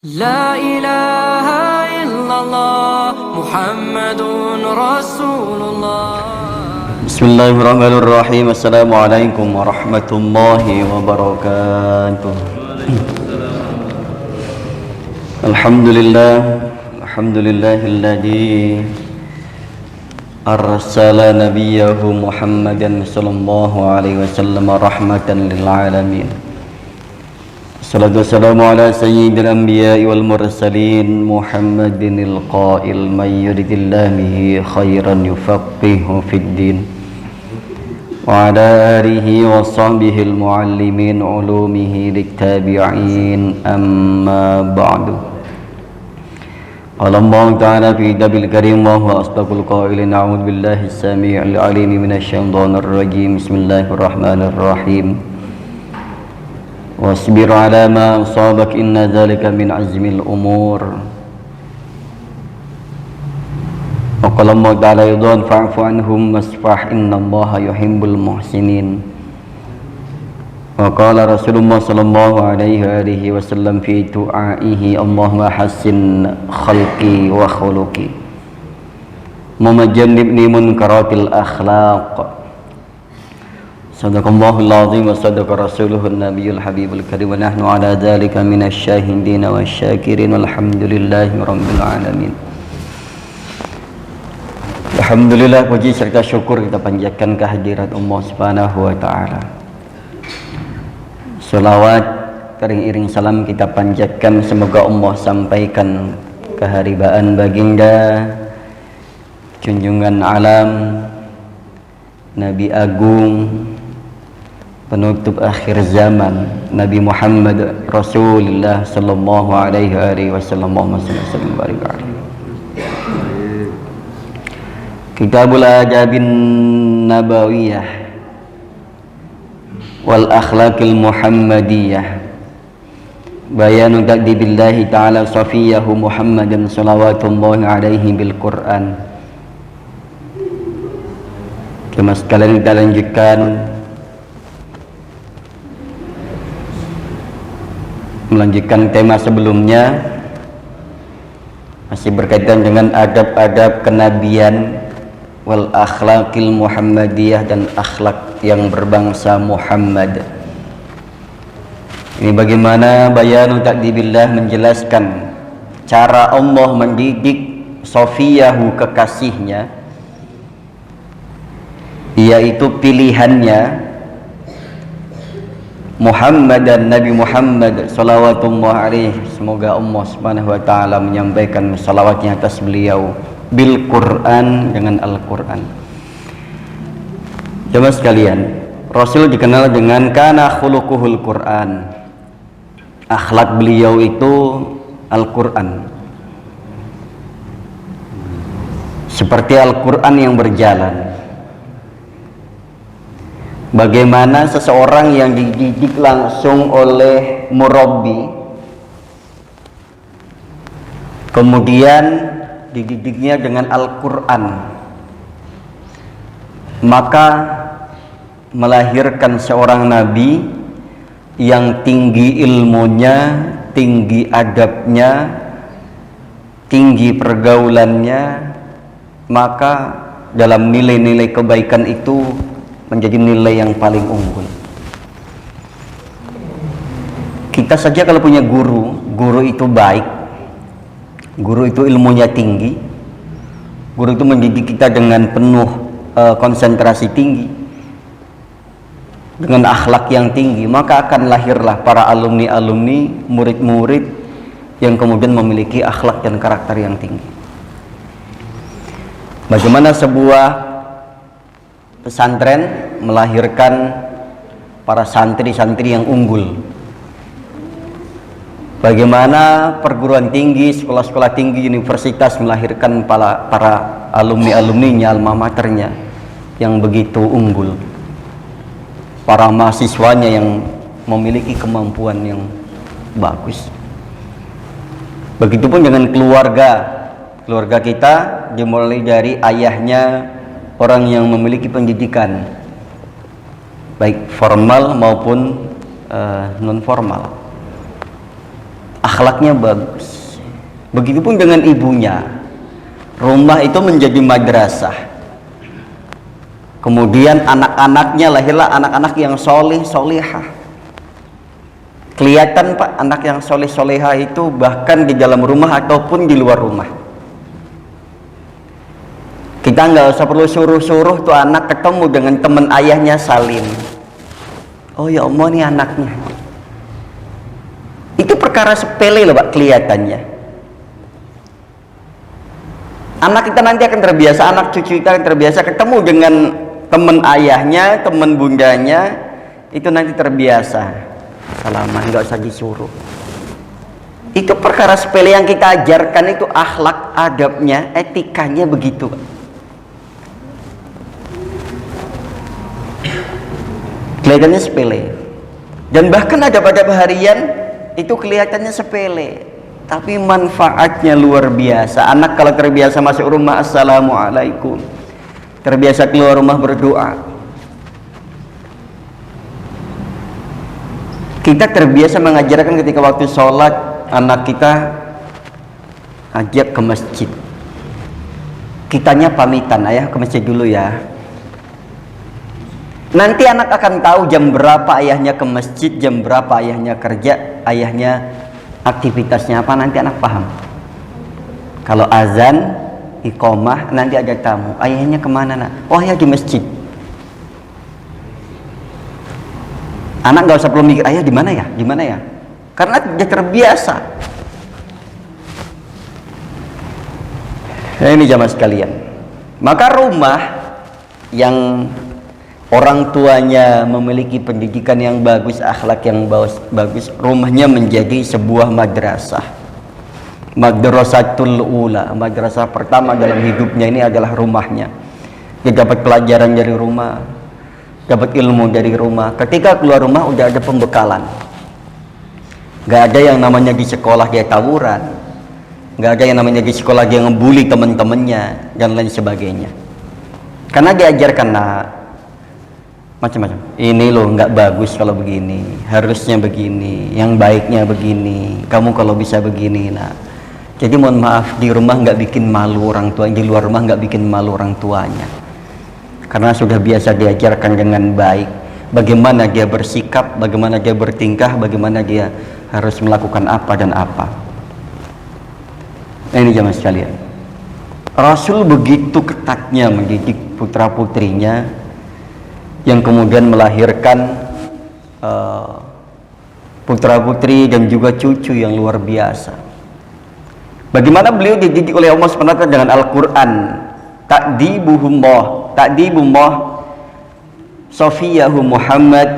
لا إله إلا الله محمد رسول الله. بسم الله الرحمن الرحيم. Assalamualaikum warahmatullahi wabarakatuh. Alhamdulillahilladzi arsala nabiyahu Muhammadan sallallahu alaihi wasallam rahmatan lil alamin. Salatu wassalamu ala sayyidil anbiya'i wal mursalin Muhammadinil qail may yuridillahu bihi khairan yufaqihu fid din wa ala alihi wa sahbihi al muallimin ulumihi littabi'in amma ba'du. Allah ta'ala fi kitabil karim wa huwa asdaqul qailin. A'udzu billahi as-sami'il 'alim minasy syaithanir rajim. Bismillahirrahmanirrahim. Wasbir ala ma asabak inna dzalika min azmil umur. Wa qala Allah ta'ala yudhan fa'fu anhum wasfah innallaha yuhibbul muhsinin. Wa qala Rasulullah sallallahu alaihi wasallam fi du'aihi Allahumma hassin khalqi wa khuluqi mumajannibni munkaratil akhlaq. Sadaqallahul azim wa sadaqa rasuluhun nabiyul habibul karim wa nahnu ala dzalika minasy syahidin wasyakirin walhamdulillahi rabbil alamin. Alhamdulillah, puji serta syukur kita panjatkan kehadirat Allah Subhanahu wa taala. Selawat iring salam kita panjatkan, semoga Allah sampaikan keharibaan baginda junjungan alam Nabi Agung penutup akhir zaman Nabi Muhammad Rasulullah sallallahu alaihi wasallam. Kitabul Adabin Nabawiyah wal Akhlaqil Muhammadiyah, bayanu takdibillahi ta'ala safiyahu Muhammadan salawatullahi alaihi bil Quran. Cuma sekalian kita lanjutkan melanjutkan tema sebelumnya, masih berkaitan dengan adab-adab kenabian wal akhlaqil muhammadiyah, dan akhlak yang berbangsa Muhammad. Ini bagaimana bayanu takdibillah, menjelaskan cara Allah mendidik sofiyahu kekasihnya, yaitu pilihannya Muhammad dan Nabi Muhammad salawatullah alaih. Semoga Allah subhanahu wa ta'ala menyampaikan salawatnya atas beliau bil Quran, dengan Al-Quran. Jemaah sekalian, Rasul dikenal dengan kana khuluquhul Quran. Akhlak beliau itu Al-Quran. Seperti Al-Quran yang berjalan. Bagaimana seseorang yang dididik langsung oleh murabbi, kemudian dididiknya dengan Al-Quran, maka melahirkan seorang nabi yang tinggi ilmunya, tinggi adabnya, tinggi pergaulannya, maka dalam nilai-nilai kebaikan itu menjadi nilai yang paling unggul. Kita saja kalau punya guru itu baik, guru itu ilmunya tinggi, guru itu mendidik kita dengan penuh konsentrasi tinggi, dengan akhlak yang tinggi, maka akan lahirlah para alumni-alumni, murid-murid yang kemudian memiliki akhlak dan karakter yang tinggi. Bagaimana sebuah pesantren melahirkan para santri-santri yang unggul, bagaimana perguruan tinggi, sekolah-sekolah tinggi, universitas melahirkan para alumni-alumninya, alma maternya yang begitu unggul, para mahasiswanya yang memiliki kemampuan yang bagus. Begitupun dengan keluarga kita, dimulai dari ayahnya, orang yang memiliki pendidikan baik formal maupun non formal. akhlaknya bagus. Begitupun dengan ibunya. Rumah itu menjadi madrasah. Kemudian anak-anaknya lahirlah anak-anak yang soleh solehah. Kelihatan Pak, anak yang soleh solehah itu bahkan di dalam rumah ataupun di luar rumah. Kita nggak usah perlu suruh-suruh tuh anak ketemu dengan teman ayahnya salim. Oh ya Allah, nih anaknya. Itu perkara sepele loh Pak, kelihatannya. Anak kita nanti akan terbiasa, anak cucu kita akan terbiasa ketemu dengan teman ayahnya, teman bundanya, itu nanti terbiasa. Salaman, nggak usah disuruh. Itu perkara sepele yang kita ajarkan, itu akhlak, adabnya, etikanya begitu. Kelihatannya sepele. Dan bahkan adab-adab harian itu kelihatannya sepele, tapi manfaatnya luar biasa. Anak kalau terbiasa masuk rumah assalamualaikum, terbiasa keluar rumah berdoa. Kita terbiasa mengajarkan ketika waktu sholat, anak kita ajak ke masjid. Kitanya pamitan, ayah ke masjid dulu ya. Nanti anak akan tahu jam berapa ayahnya ke masjid, jam berapa ayahnya kerja, ayahnya aktivitasnya apa, nanti anak paham. Kalau azan, iqomah, nanti ada tamu, ayahnya kemana nak? Oh ayah di masjid. Anak nggak usah perlu mikir ayah di mana ya, di mana ya, karena dia terbiasa. Nah, ini jamaah sekalian. Maka rumah yang orang tuanya memiliki pendidikan yang bagus, akhlak yang bagus, rumahnya menjadi sebuah madrasah. Madrasatul ula, madrasah pertama dalam hidupnya ini adalah rumahnya. Dia dapat pelajaran dari rumah, dapat ilmu dari rumah. Ketika keluar rumah udah ada pembekalan. Gak ada yang namanya di sekolah dia tawuran, gak ada yang namanya di sekolah dia ngebully teman-temannya dan lain sebagainya. Karena diajarkan macam-macam. Ini loh nggak bagus kalau begini, harusnya begini, yang baiknya begini, kamu kalau bisa begini. Nah, jadi mohon maaf, di rumah nggak bikin malu orang tua, di luar rumah nggak bikin malu orang tuanya, karena sudah biasa diajarkan dengan baik bagaimana dia bersikap, bagaimana dia bertingkah, bagaimana dia harus melakukan apa dan apa. Nah, ini jamaah sekalian, Rasul begitu ketatnya mendidik putra putrinya, yang kemudian melahirkan putra putri dan juga cucu yang luar biasa. Bagaimana beliau dididik oleh Allah SWT dengan Al-Quran. Ta'dibullah Sofiyahu Muhammad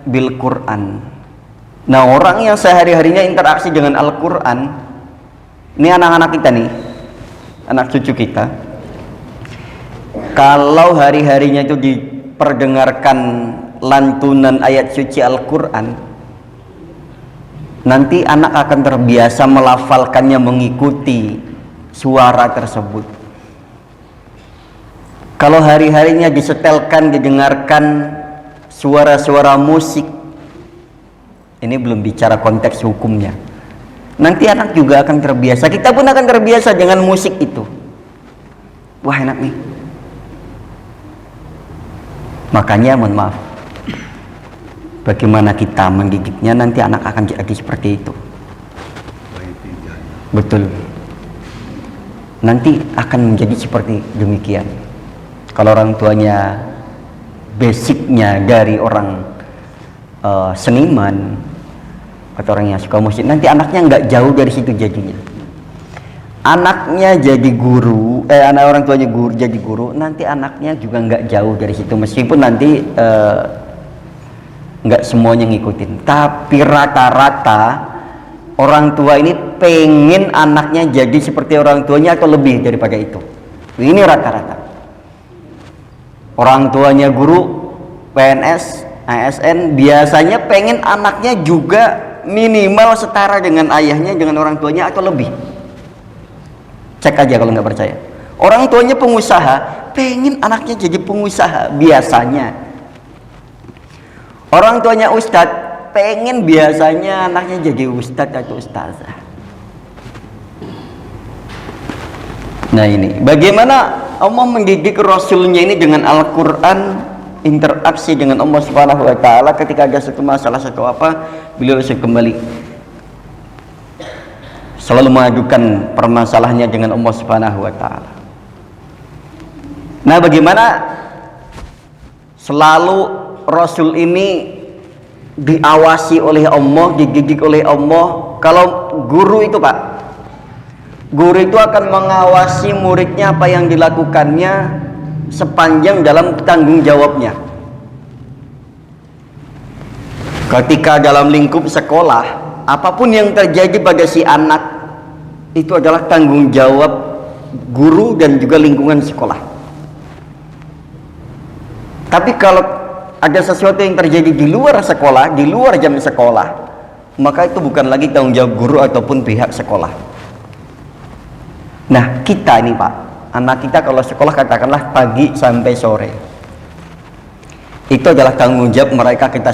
bil Quran. Nah, orang yang sehari-harinya interaksi dengan Al-Quran, ini anak-anak kita nih, anak cucu kita, kalau hari-harinya itu diperdengarkan lantunan ayat suci Al-Quran, nanti anak akan terbiasa melafalkannya, mengikuti suara tersebut. Kalau hari-harinya disetelkan, didengarkan suara-suara musik, ini belum bicara konteks hukumnya, nanti anak juga akan terbiasa. Kita pun akan terbiasa dengan musik itu. Wah, enak nih. Makanya mohon maaf, bagaimana kita mendidiknya, nanti anak akan jadi seperti itu. Betul, nanti akan menjadi seperti demikian. Kalau orang tuanya basicnya dari orang seniman atau orang yang suka musik, nanti anaknya nggak jauh dari situ jadinya. Anaknya jadi guru, anak orang tuanya guru jadi guru, nanti anaknya juga nggak jauh dari situ, meskipun nanti nggak semuanya ngikutin, tapi rata-rata orang tua ini pengen anaknya jadi seperti orang tuanya atau lebih daripada itu. Ini rata-rata. Orang tuanya guru, PNS, ASN, biasanya pengen anaknya juga minimal setara dengan ayahnya, dengan orang tuanya atau lebih. Cek aja kalau nggak percaya. Orang tuanya pengusaha, pengen anaknya jadi pengusaha biasanya. Orang tuanya ustadz, pengen biasanya anaknya jadi ustadz atau ustazah. Nah ini, bagaimana Allah mendidik Rasulnya ini dengan Al-Quran, interaksi dengan Allah Subhanahu Wa Taala ketika ada satu masalah, satu apa, beliau langsung kembali selalu mengadukan permasalahannya dengan Allah Subhanahu Wa Taala. Nah, bagaimana selalu Rasul ini diawasi oleh Allah, dididik oleh Allah. Kalau guru itu Pak, guru itu akan mengawasi muridnya apa yang dilakukannya sepanjang dalam tanggung jawabnya. Ketika dalam lingkup sekolah, apapun yang terjadi pada si anak itu adalah tanggung jawab guru dan juga lingkungan sekolah. Tapi kalau ada sesuatu yang terjadi di luar sekolah, di luar jam sekolah, maka itu bukan lagi tanggung jawab guru ataupun pihak sekolah. Nah, kita ini Pak, anak kita kalau sekolah katakanlah pagi sampai sore, itu adalah tanggung jawab mereka, kita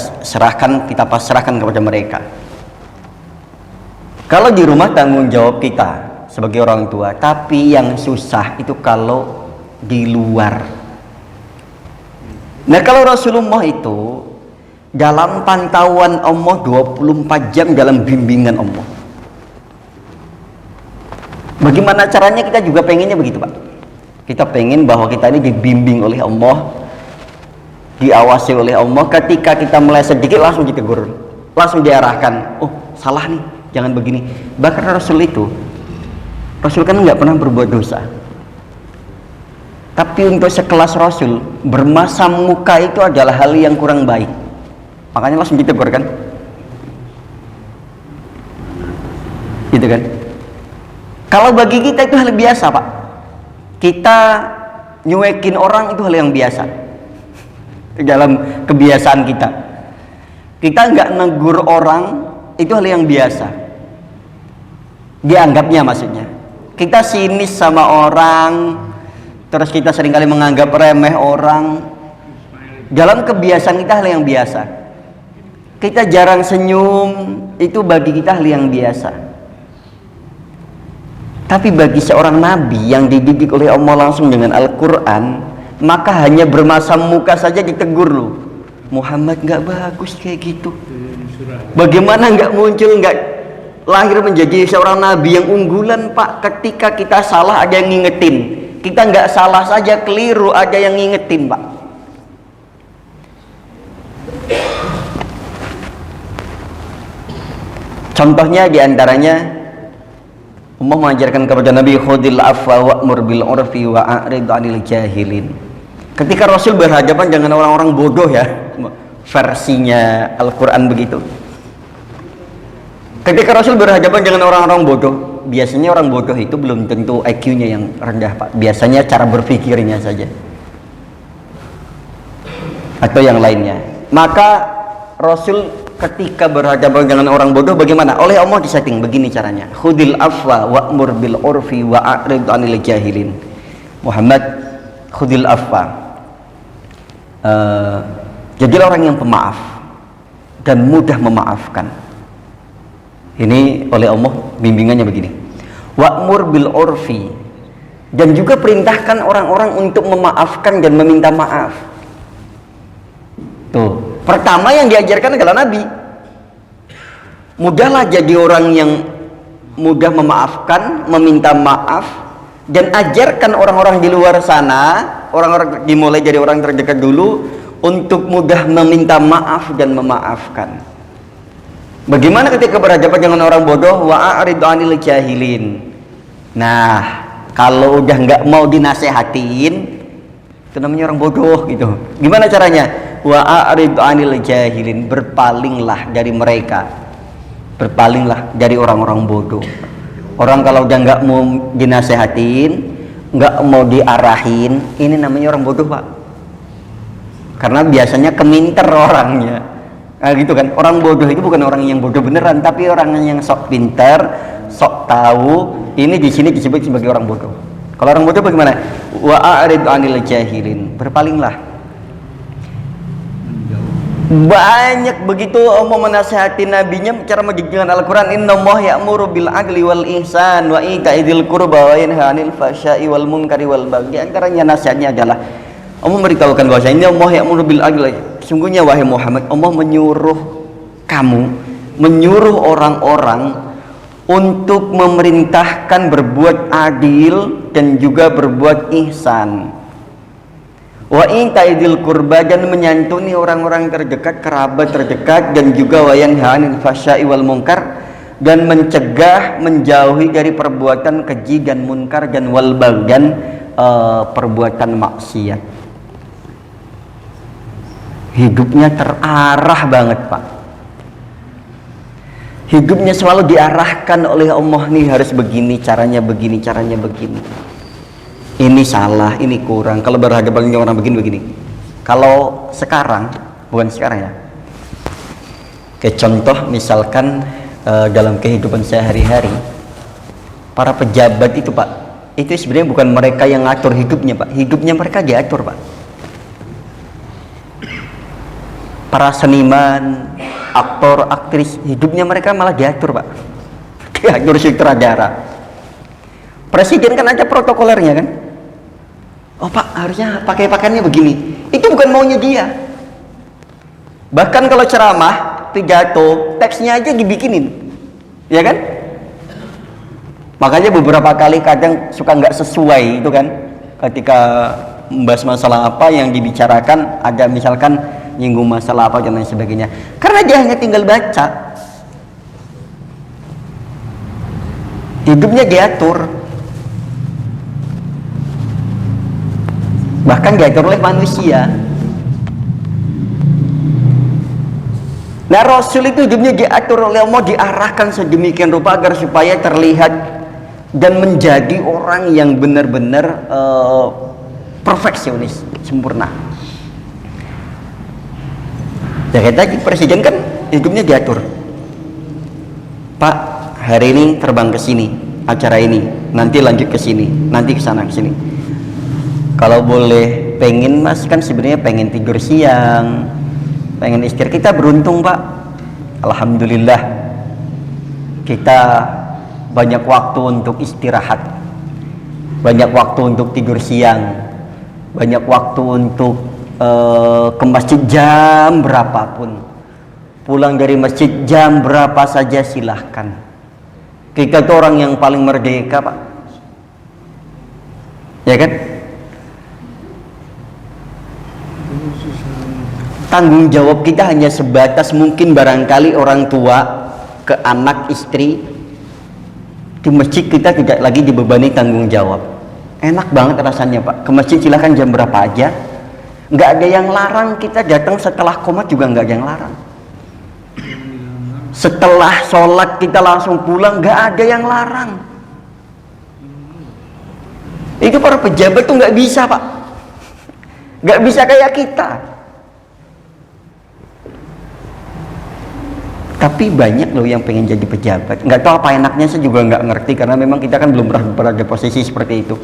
pasrahkan kepada mereka. Kalau di rumah tanggung jawab kita sebagai orang tua, tapi yang susah itu kalau di luar. Nah, kalau Rasulullah itu dalam pantauan Allah 24 jam dalam bimbingan Allah. Bagaimana caranya? Kita juga pengennya begitu Pak. Kita pengen bahwa kita ini dibimbing oleh Allah, diawasi oleh Allah. Ketika kita meleset sedikit langsung ditegur, langsung diarahkan. Oh, salah nih, jangan begini. Bahkan Rasul kan nggak pernah berbuat dosa. Tapi untuk sekelas Rasul, bermasam muka itu adalah hal yang kurang baik. Makanya langsung ditegur kan? Gitu kan? Kalau bagi kita itu hal biasa Pak. Kita nyuekin orang itu hal yang biasa. Dalam kebiasaan kita. Kita nggak negur orang itu hal yang biasa. Dianggapnya maksudnya. Kita sinis sama orang, terus kita seringkali menganggap remeh orang. Dalam kebiasaan kita hal yang biasa. Kita jarang senyum, itu bagi kita hal yang biasa. Tapi bagi seorang nabi yang dididik oleh Allah langsung dengan Al-Quran, maka hanya bermasam muka saja ditegur loh. Muhammad nggak bagus kayak gitu. Bagaimana nggak muncul, nggak lahir menjadi seorang nabi yang unggulan Pak? Ketika kita salah ada yang ngingetin. Kita nggak salah saja, keliru ada yang ngingetin Pak. Contohnya diantaranya Allah mengajarkan kepada Nabi, khudil afwa wa'mur bil urfi wa'arid 'anil jahilin. Ketika Rasul berhadapan dengan orang-orang bodoh ya, versinya Al-Quran begitu. Ketika Rasul berhadapan dengan orang-orang bodoh, biasanya orang bodoh itu belum tentu IQ-nya yang rendah Pak. Biasanya cara berpikirnya saja atau yang lainnya. Maka Rasul ketika berhadapan dengan orang bodoh bagaimana? Oleh Allah disetting begini caranya. Khudil afwa wa'mur bil urfi wa'arid 'anil jahilin. Muhammad, khudil afwa. Jadilah orang yang pemaaf dan mudah memaafkan. Ini oleh Allah bimbingannya begini. Wa'mur bil urfi, dan juga perintahkan orang-orang untuk memaafkan dan meminta maaf. Tuh. Pertama yang diajarkan adalah Nabi. Mudahlah jadi orang yang mudah memaafkan, meminta maaf, dan ajarkan orang-orang di luar sana, orang-orang dimulai dari orang terdekat dulu, untuk mudah meminta maaf dan memaafkan. Bagaimana ketika berhadapan dengan orang bodoh? Wa'arid 'anil jahilin. Nah, kalau udah nggak mau dinasehatin, itu namanya orang bodoh gitu. Gimana caranya? Wa'arid 'anil jahilin, berpalinglah dari mereka, berpalinglah dari orang-orang bodoh. Orang kalau udah nggak mau dinasehatin, nggak mau diarahin, ini namanya orang bodoh Pak. Karena biasanya keminter orangnya. Nah, gitu kan. Orang bodoh itu bukan orang yang bodoh beneran, tapi orang yang sok pinter, sok tahu. Ini di sini disebut sebagai orang bodoh. Kalau orang bodoh bagaimana? Wa'arid 'anil jahilin, berpalinglah. Banyak begitu Allah menasihati nabinya cara menjalankan Al-Quran. Innallaha ya'muru bil adli wal ihsan wa ita'i dzil qurba wa yanha 'anil fahsya'i wal munkari wal baghi. Antaranya nasihatnya adalah Allah memberitahukan bahwa innallaha ya'muru bil adli, sungguhnya wahai Muhammad, Allah menyuruh kamu, menyuruh orang-orang untuk memerintahkan berbuat adil dan juga berbuat ihsan. Wa inta'idil qurba, dan menyantuni orang-orang terdekat, kerabat terdekat, dan juga wa yanha 'anil fahsya'i wal munkar, dan mencegah, menjauhi dari perbuatan keji dan munkar dan wal baghi, dan perbuatan maksiat. Hidupnya terarah banget, Pak. Hidupnya selalu diarahkan oleh Allah, nih harus begini, caranya begini, caranya begini. Ini salah, ini kurang. Kalau berhadapan dengan orang begini. Kalau sekarang, bukan sekarang ya. Kayak contoh misalkan dalam kehidupan sehari-hari, para pejabat itu, Pak, itu sebenarnya bukan mereka yang ngatur hidupnya, Pak. Hidupnya mereka diatur, Pak. Para seniman, aktor, aktris, hidupnya mereka malah diatur, Pak. Diatur sutradara. Presiden kan ada protokolernya kan. Oh Pak, harusnya pakai pakaiannya begini. Itu bukan maunya dia. Bahkan kalau ceramah, pidato, teksnya aja dibikinin, ya kan? Makanya beberapa kali kadang suka nggak sesuai itu kan. Ketika membahas masalah apa yang dibicarakan, ada misalkan nyinggung masalah apa dan lain sebagainya. Karena dia hanya tinggal baca. Hidupnya diatur. Bahkan diatur oleh manusia. Nah, Rasul itu hidupnya diatur oleh Allah, diarahkan sedemikian rupa agar supaya terlihat dan menjadi orang yang benar-benar perfeksionis, sempurna. Ya kayak tadi presiden kan hidupnya diatur. Pak, hari ini terbang ke sini, acara ini, nanti lanjut ke sini, nanti ke sana ke sini. Kalau boleh pengen mas kan sebenarnya pengen tidur siang, pengen istirahat. Kita beruntung Pak, alhamdulillah kita banyak waktu untuk istirahat, banyak waktu untuk tidur siang, banyak waktu untuk ke masjid jam berapapun, pulang dari masjid jam berapa saja silahkan. Kita itu orang yang paling merdeka Pak, ya kan? Tanggung jawab kita hanya sebatas mungkin barangkali orang tua ke anak istri. Di masjid kita tidak lagi dibebani tanggung jawab. Enak banget rasanya Pak, ke masjid silahkan jam berapa aja, nggak ada yang larang. Kita datang setelah qomat juga nggak ada yang larang. Setelah sholat kita langsung pulang, nggak ada yang larang. Itu para pejabat tuh nggak bisa Pak, nggak bisa kayak kita. Tapi banyak loh yang pengen jadi pejabat. Nggak tahu apa enaknya, saya juga nggak ngerti karena memang kita kan belum pernah berada posisi seperti itu.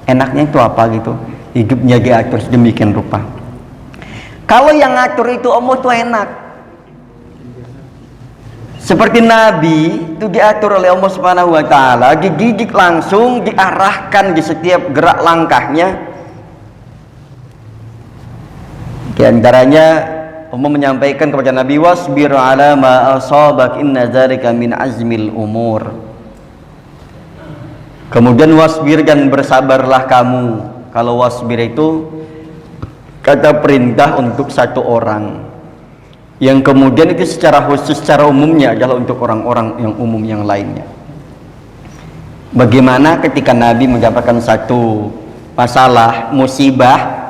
Enaknya itu apa gitu? Hidupnya diatur sedemikian rupa. Kalau yang ngatur itu Allah tuh enak. Seperti Nabi itu diatur oleh Allah Subhanahu Wa Taala, dididik langsung, diarahkan di setiap gerak langkahnya. Di antaranya Allah menyampaikan kepada Nabi, wasbir ala ma asabak inna dzalika min azmil umur. Kemudian wasbir, dan bersabarlah kamu. Kalau wasbir itu kata perintah untuk satu orang, yang kemudian itu secara khusus, secara umumnya adalah untuk orang-orang yang umum yang lainnya. Bagaimana ketika Nabi mendapatkan satu masalah, musibah,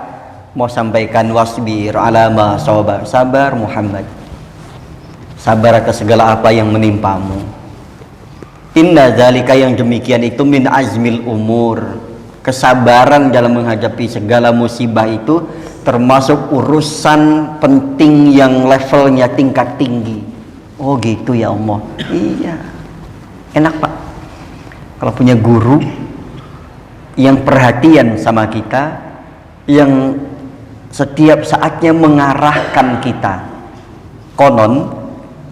mau sampaikan wasbir ala ma sabar, sabar Muhammad, sabar atas segala apa yang menimpamu. Inna dzalika, yang demikian itu min azmil umur, kesabaran dalam menghadapi segala musibah itu termasuk urusan penting yang levelnya tingkat tinggi. Oh gitu ya Allah. Iya, enak Pak kalau punya guru yang perhatian sama kita, yang setiap saatnya mengarahkan kita. Konon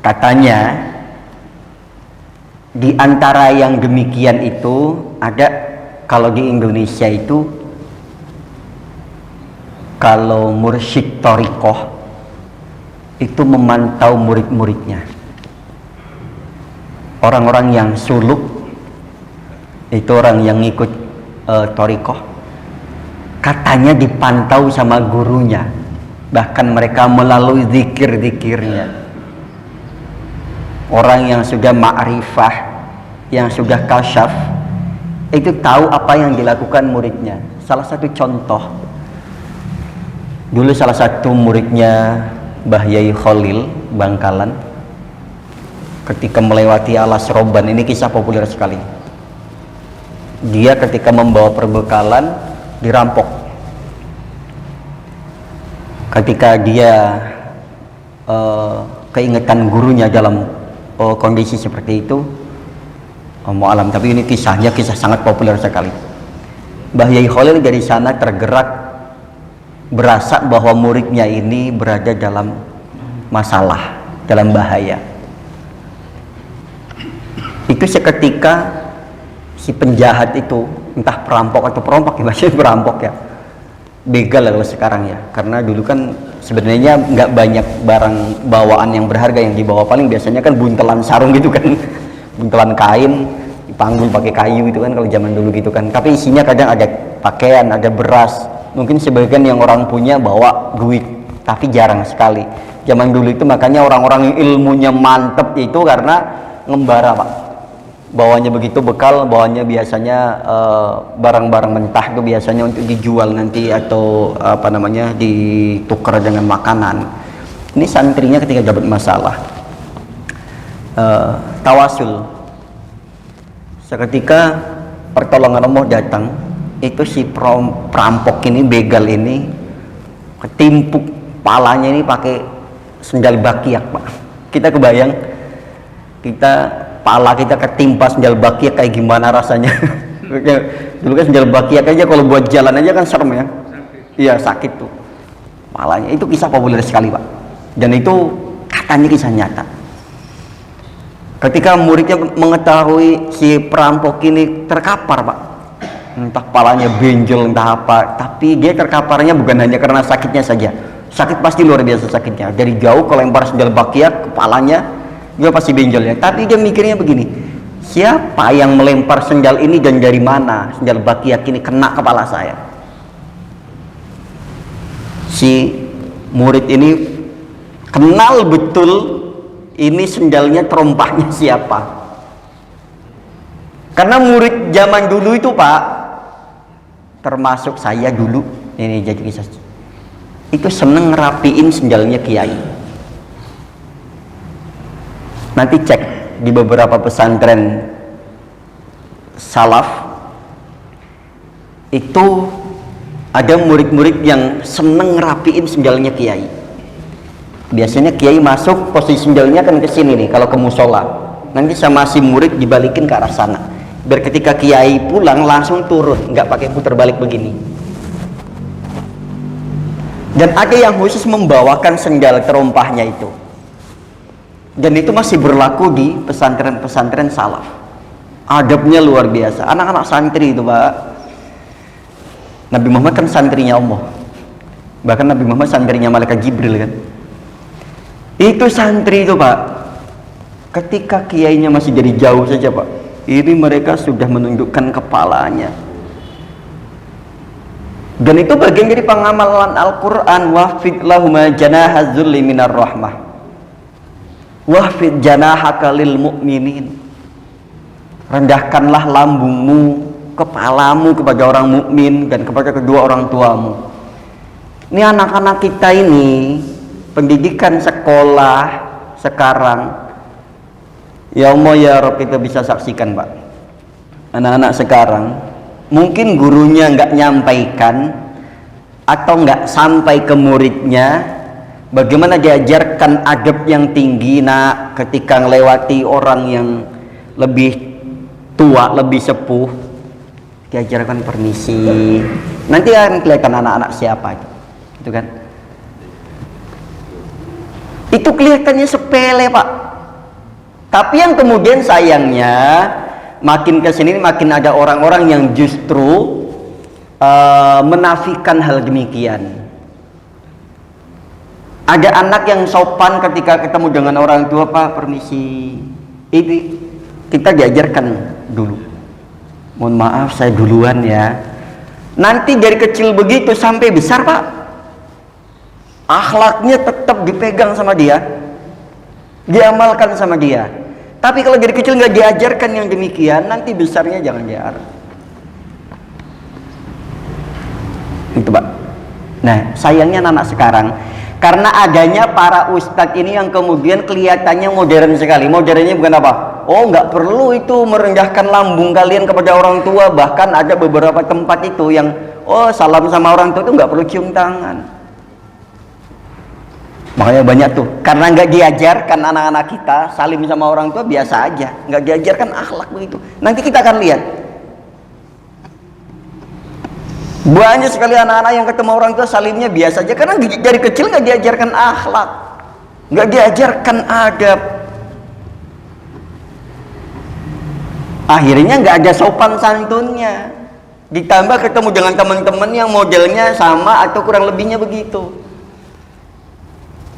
katanya di antara yang demikian itu ada, kalau di Indonesia itu kalau mursyid thariqah itu memantau murid-muridnya, orang-orang yang suluk itu, orang yang ngikut thariqah, katanya dipantau sama gurunya, bahkan mereka melalui zikir-zikirnya. Orang yang sudah ma'rifah, yang sudah kasyaf, itu tahu apa yang dilakukan muridnya. Salah satu contoh, dulu salah satu muridnya Mbah Yai Khalil Bangkalan, ketika melewati Alas Roban, ini kisah populer sekali. Dia ketika membawa perbekalan dirampok. Ketika dia keingetan gurunya dalam kondisi seperti itu, mu'alam, tapi ini kisah sangat populer sekali. Mbah Yai Khalil dari sana tergerak, berasa bahwa muridnya ini berada dalam masalah, dalam bahaya. Itu seketika si penjahat itu, entah perampok atau perompak ya, masih perampok ya, begal kalau sekarang ya, karena dulu kan sebenarnya nggak banyak barang bawaan yang berharga yang dibawa, paling biasanya kan buntelan sarung gitu kan, buntelan kain dipanggul pakai kayu itu kan kalau zaman dulu gitu kan, tapi isinya kadang ada pakaian, ada beras, mungkin sebagian yang orang punya bawa duit, tapi jarang sekali zaman dulu itu. Makanya orang-orang yang ilmunya mantep itu karena ngembara Pak, bawanya begitu bekal, bawanya biasanya barang-barang mentah itu biasanya untuk dijual nanti, atau apa namanya, ditukar dengan makanan. Ini santrinya ketika dapat masalah tawasul, seketika pertolongan Allah datang. Itu si perampok ini, begal ini, ketimpuk palanya ini pakai sendal bakiak Pak. Kita kebayang, pala kita ketimpa sendal bakiak kayak gimana rasanya. Dulu kan sendal bakiak aja kalau buat jalan aja kan serem ya. Iya, sakit tuh palanya. Itu kisah populer sekali Pak, dan itu katanya kisah nyata. Ketika muridnya mengetahui si perampok ini terkapar Pak, entah palanya benjol entah apa, tapi dia terkaparnya bukan hanya karena sakitnya saja, sakit pasti luar biasa sakitnya, dari jauh kalau lempar sendal bakiak kepalanya dia pasti benjolnya. Tapi dia mikirnya begini, siapa yang melempar sendal ini dan dari mana sendal bakiak ini kena kepala saya? Si murid ini kenal betul ini sendalnya terompahnya siapa, karena murid zaman dulu itu Pak, termasuk saya dulu, ini jadi kisah, itu seneng ngerapiin sendalnya kiai. Nanti cek di beberapa pesantren salaf itu ada murid-murid yang seneng ngerapiin sendalnya kiai. Biasanya kiai masuk, posisi sendalnya kan ke sini nih kalau ke musola, nanti sama si murid dibalikin ke arah sana, biar ketika kiai pulang langsung turun, nggak pakai putar balik begini. Dan ada yang khusus membawakan sendal terompahnya itu, dan itu masih berlaku di pesantren-pesantren salaf. Adabnya luar biasa, anak-anak santri itu Pak. Nabi Muhammad kan santrinya Allah, bahkan Nabi Muhammad santrinya malaikat Jibril kan. Itu santri itu Pak, ketika kiainya masih dari jauh saja Pak, ini mereka sudah menundukkan kepalanya. Dan itu bagian dari pengamalan Al-Quran, wahfid lahuma janaha dzulli minar rahmah wahfid janahaka lil mu'minin, rendahkanlah lambungmu, kepalamu kepada orang mukmin dan kepada kedua orang tuamu. Ini anak-anak kita ini, pendidikan sekolah sekarang, ya Allah ya Rabb, kita bisa saksikan Pak, anak-anak sekarang mungkin gurunya nggak nyampaikan atau nggak sampai ke muridnya bagaimana diajarkan adab yang tinggi nak ketika melewati orang yang lebih tua, lebih sepuh, diajarkan permisi. Nanti akan kelihatan anak-anak siapa itu kan. Itu kelihatannya sepele, Pak. Tapi yang kemudian sayangnya makin kesini makin ada orang-orang yang justru menafikan hal demikian. Ada anak yang sopan ketika ketemu dengan orang tua, Pak, permisi. Itu kita diajarkan dulu. Mohon maaf saya duluan ya. Nanti dari kecil begitu sampai besar, Pak, akhlaknya tetap dipegang sama dia, diamalkan sama dia. Tapi kalau dari kecil nggak diajarkan yang demikian, nanti besarnya jangan jar. Itu, Pak. Nah, sayangnya anak sekarang karena adanya para ustadz ini yang kemudian kelihatannya modern sekali. Modernnya bukan apa? Oh, nggak perlu itu merendahkan lambung kalian kepada orang tua. Bahkan ada beberapa tempat itu yang salam sama orang tua itu nggak perlu cium tangan. Makanya banyak tuh, karena nggak diajarkan anak-anak kita salim sama orang tua biasa aja, nggak diajarkan akhlak begitu. Nanti kita akan lihat banyak sekali anak-anak yang ketemu orang tua salimnya biasa aja, karena dari kecil nggak diajarkan akhlak, nggak diajarkan adab. Akhirnya nggak ada sopan santunnya. Ditambah ketemu dengan teman-teman yang modelnya sama atau kurang lebihnya begitu.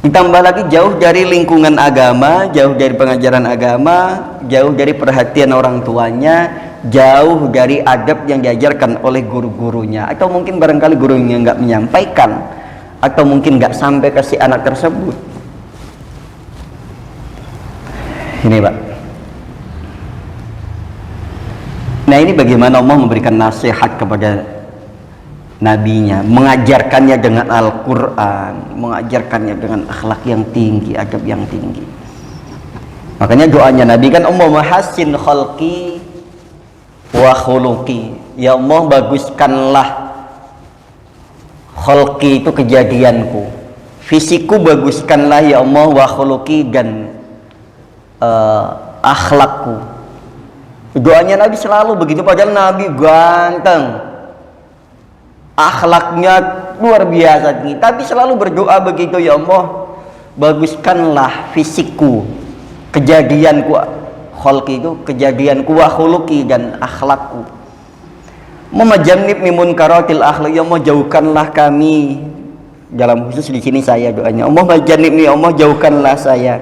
Ditambah lagi jauh dari lingkungan agama, jauh dari pengajaran agama, jauh dari perhatian orang tuanya, jauh dari adab yang diajarkan oleh guru-gurunya, atau mungkin barangkali gurunya nggak menyampaikan, atau mungkin nggak sampai ke si anak tersebut. Ini, Pak. Nah, ini bagaimana Allah memberikan nasihat kepada nabinya, mengajarkannya dengan Al-Quran, mengajarkannya dengan akhlak yang tinggi, adab yang tinggi. Makanya doanya Nabi kan, Allahumma hassin khalqi wa khuluqi. Ya Allah, baguskanlah khalqi itu kejadianku, fisikku baguskanlah ya Allah, wa khuluqi dan akhlakku. Doanya Nabi selalu begitu, padahal Nabi ganteng, akhlaknya luar biasa tinggi, tapi selalu berdoa begitu, ya Allah, baguskanlah fisikku, kejadianku, khalqi itu kejadianku, wa khuluqi dan akhlakku. Memajannibni munkaratil akhlaq, ya Allah, jauhkanlah kami, dalam khusus di sini saya doanya, Allah majannibni, Allah jauhkanlah saya,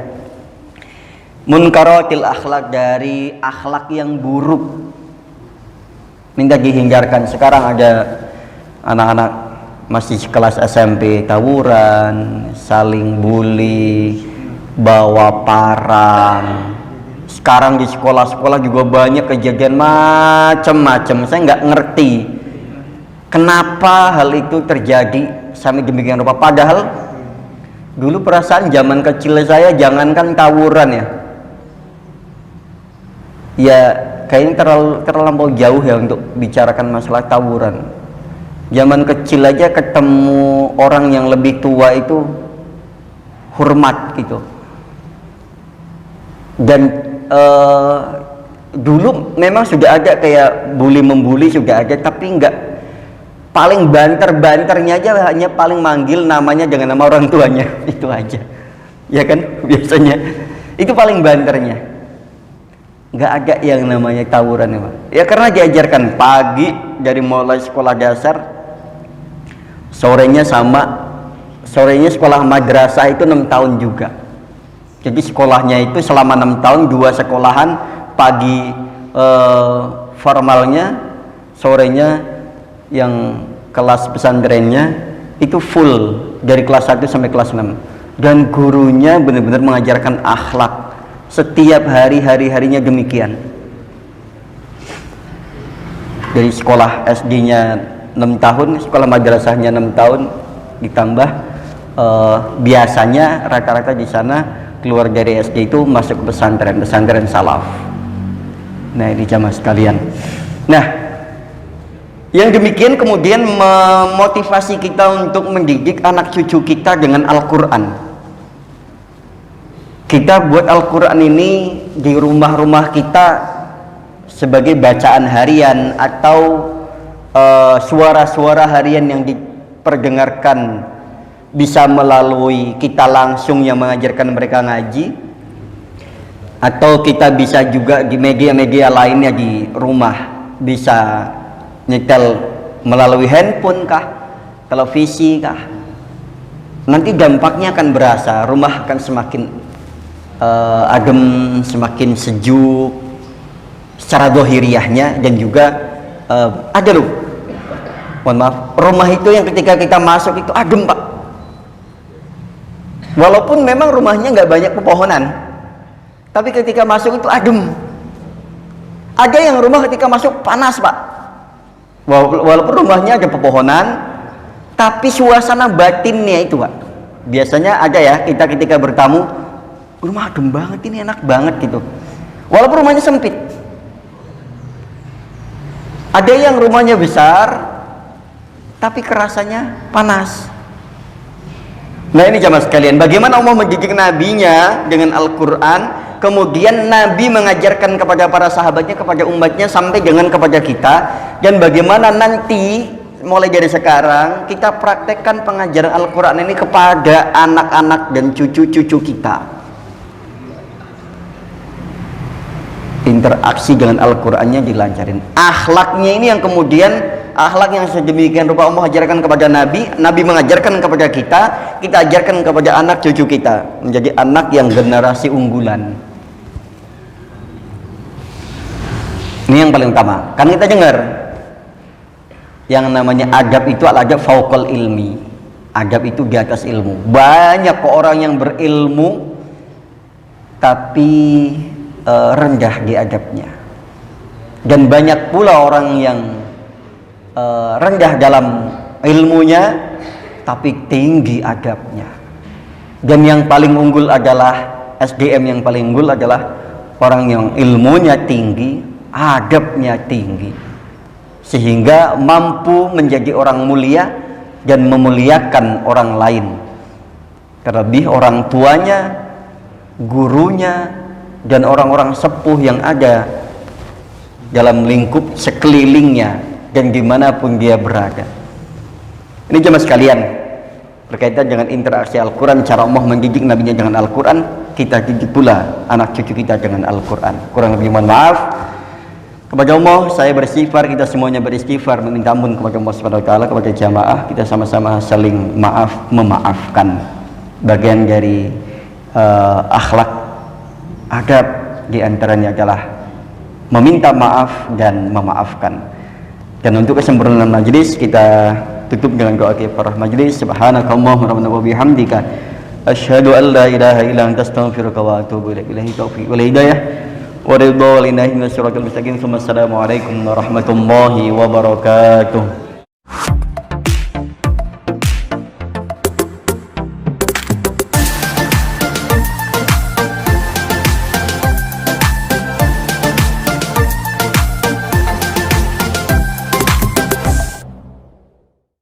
munkaratil akhlaq, dari akhlak yang buruk, minta dihindarkan. Sekarang ada anak-anak masih kelas SMP tawuran, saling bully, bawa parang. Sekarang di sekolah-sekolah juga banyak kejadian macam-macam. Saya nggak ngerti kenapa hal itu terjadi sampai demikian rupa. Padahal dulu perasaan zaman kecil saya, jangankan tawuran ya kayaknya terlampau jauh ya untuk bicarakan masalah tawuran. Zaman kecil aja ketemu orang yang lebih tua itu hormat gitu. Dan dulu memang sudah ada kayak bully-membuli, sudah ada, tapi enggak, paling banter-banternya aja hanya paling manggil namanya dengan nama orang tuanya, itu aja. Ya kan, biasanya itu paling banternya. Enggak ada yang namanya tawuran ya, Pak. Ya karena diajarkan pagi dari mulai sekolah dasar, sorenya sekolah madrasah itu 6 tahun juga. Jadi sekolahnya itu selama 6 tahun 2 sekolahan, pagi formalnya, sorenya yang kelas pesantrennya itu full dari kelas 1 sampai kelas 6. Dan gurunya benar-benar mengajarkan akhlak setiap hari-harinya demikian. Dari sekolah SD-nya 6 tahun, sekolah madrasahnya 6 tahun, ditambah biasanya rata-rata di sana keluar dari SD itu masuk ke pesantren salaf. Nah, ini jamaah sekalian. Nah, yang demikian kemudian memotivasi kita untuk mendidik anak cucu kita dengan Al-Quran. Kita buat Al-Quran ini di rumah-rumah kita sebagai bacaan harian atau suara-suara harian yang diperdengarkan bisa melalui kita langsung yang mengajarkan mereka ngaji, atau kita bisa juga di media-media lainnya di rumah, bisa nyetel melalui handphone kah, televisi kah. Nanti dampaknya akan berasa, rumah akan semakin adem, semakin sejuk secara dohiriahnya. Dan juga ada loh, mohon maaf, rumah itu yang ketika kita masuk itu adem Pak, walaupun memang rumahnya nggak banyak pepohonan, tapi ketika masuk itu adem. Ada yang rumah ketika masuk panas Pak, walaupun rumahnya ada pepohonan, tapi suasana batinnya itu Pak, biasanya ada ya, kita ketika bertamu, rumah adem banget ini, enak banget gitu, walaupun rumahnya sempit. Ada yang rumahnya besar tapi kerasanya panas. Nah ini jamaah sekalian, bagaimana Allah mendidik nabinya dengan Al-Quran, kemudian Nabi mengajarkan kepada para sahabatnya, kepada umatnya, sampai dengan kepada kita. Dan bagaimana nanti mulai dari sekarang kita praktekkan pengajaran Al-Quran ini kepada anak-anak dan cucu-cucu kita. Interaksi dengan Al-Qurannya dilancarin, akhlaknya ini yang kemudian, akhlak yang sedemikian rupa Allah ajarkan kepada Nabi, Nabi mengajarkan kepada kita, kita ajarkan kepada anak cucu kita, menjadi anak yang generasi unggulan. Ini yang paling utama. Kan kita dengar yang namanya adab itu al-adab fauqal ilmi, adab itu di atas ilmu. Banyak kok orang yang berilmu tapi rendah di adabnya, dan banyak pula orang yang rendah dalam ilmunya tapi tinggi adabnya. Dan yang paling unggul adalah SDM, yang paling unggul adalah orang yang ilmunya tinggi, adabnya tinggi, sehingga mampu menjadi orang mulia dan memuliakan orang lain, terlebih orang tuanya, gurunya, dan orang-orang sepuh yang ada dalam lingkup sekelilingnya dan dimanapun dia berada. Ini jemaah sekalian, berkaitan dengan interaksi Al-Quran, cara Allah mendidik nabinya dengan Al-Quran, kita didik pula anak cucu kita dengan Al-Quran. Kurang lebih mohon maaf. Kepada Allah saya beristighfar, kita semuanya beristighfar, meminta ampun kepada Allah Subhanahu wa taala, kepada jamaah kita sama-sama saling maaf memaafkan. Bagian dari akhlak adab diantaranya adalah meminta maaf dan memaafkan. Dan untuk kesempurnaan majelis, kita tutup dengan doa kifarah majelis. Subhanakallahumma rabbana wa bihamdika asyhadu an la ilaha illa anta astaghfiruka wa atubu ilaik. Billahi taufiq wal hidayah wa ridha wal inahi minasy siratal mustaqim. Assalamualaikum warahmatullahi wabarakatuh.